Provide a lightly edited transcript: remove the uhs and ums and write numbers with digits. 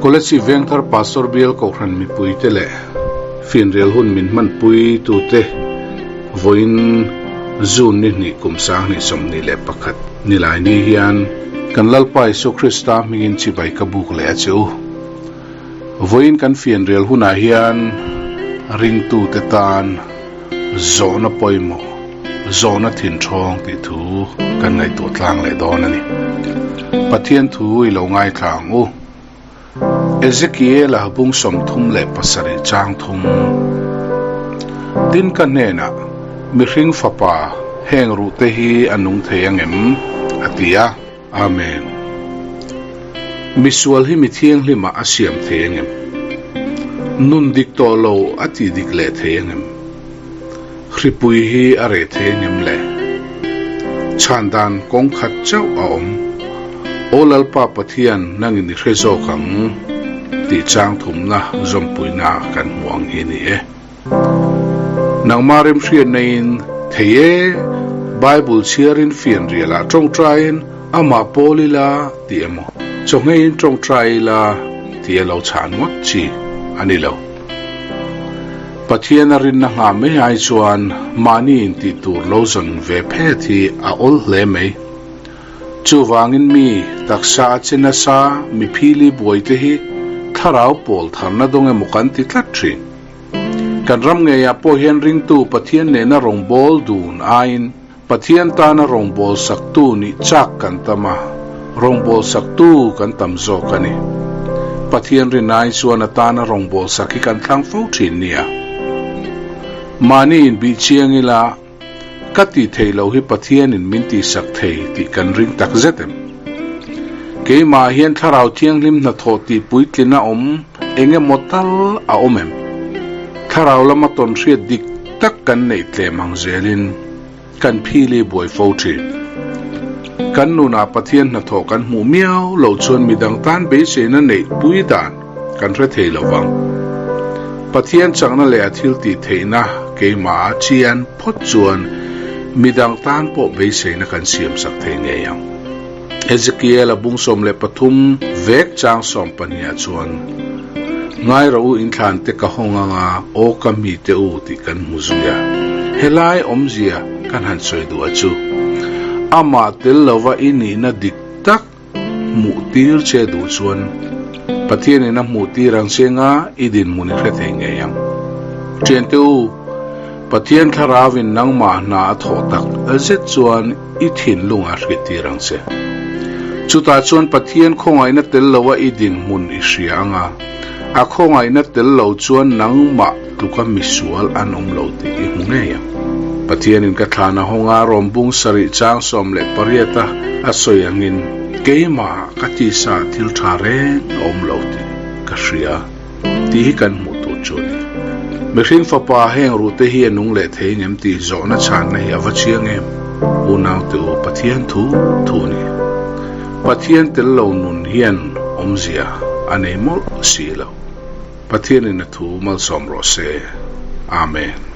College Vengthar Pastor Bill Kokran mi pui tele Fianrial Hun min man pui tu te voin zun ni kumsang ni som ni le pakhat nilai ni hian kan Lalpa'n Isu Krista mingin chibai ka buk le chu voin kan Fianrial Hun a hian ring tu te tan zona poimo zona thin thong ti thu kan ngai tu tlang le don ani pathian thu I lo ngai thlang u Ezekiel a bung som thum le pasari chang thum tin kan nena mi hring fapa heng ru te hi anung theangem atia amen misual hi mi thiang lima asiam theangem nun dik to lo ati dik le theangem hripui hi are theangem le chandan kong khat chau aom olalpa pathian nangin ni hrezo khang ti chang thum na zompui na kan muang hi ni e nang marim hrian nein theih Bible cherin Fianrial a trong train ama polila ti emo chongein trong traila ti lo chan wat chi ani lo pathian arin na nga me ai chuan mani in ti tur lo zon ve phe thi a ol hle mai chuwangin mi taksa chena sa mi phili boite hi tharau pol tharna donge mukan ti tlatri kan ram nge ya po hian ring tu pathian ne na rong bol dun ain pathian ta na rong bol saktu ni chak kan tama rong bol saktu kan tamzo kani pathian rinai suana ta na rong bol sakhi kan thlang fo thin nia mani in bi chiangila kati theilo hi pathian in minti sak thei ti kan ring tak zetem ke ma hian tharau thiang lim na thoti puitlina om enge motal a omem tharau lama ton hriat dik tak kan nei tle mangzelin kan phili boi fotri kan nuna pathian na tho kan mu miao lo chuan midang tan be se na nei pui dan kan re theilo wang pathian changna le athil ti theina ke ma chian phot chuan midang tan po be se na kan siam sak the nge yang Ezekiel abung som le pathum vek chang som pania chuan ngai ro in thlan te ka honga nga o ka mi te u ti kan muzuya helai omzia kan han soi du achu ama tel lova ini na dik tak mu tir che du chuan pathian ina mu tirang senga idin muni khethe nge yang chen te u pathian tharawin nang ma na tho tak azet chuan I thin lunga hritirang se chuta chuan pathian khongai na tel lowa idin mun I hrianga a khongai na tel lo chuan nang ma tuka misual anom lo ti I hungeya pathian in ka thana honga rombung sari chang som le pariata asoyangin keima kati sa thil thare om lo ti ka hria ti kan mu tu chuni mehring fapa heng ru te hi anung le thei ngem ti zona chan na hi avachiang em unaw te o pathian thu ni pathian tel lo nun hian omzia ane mol silo pathian in thu malsawm rawh se amen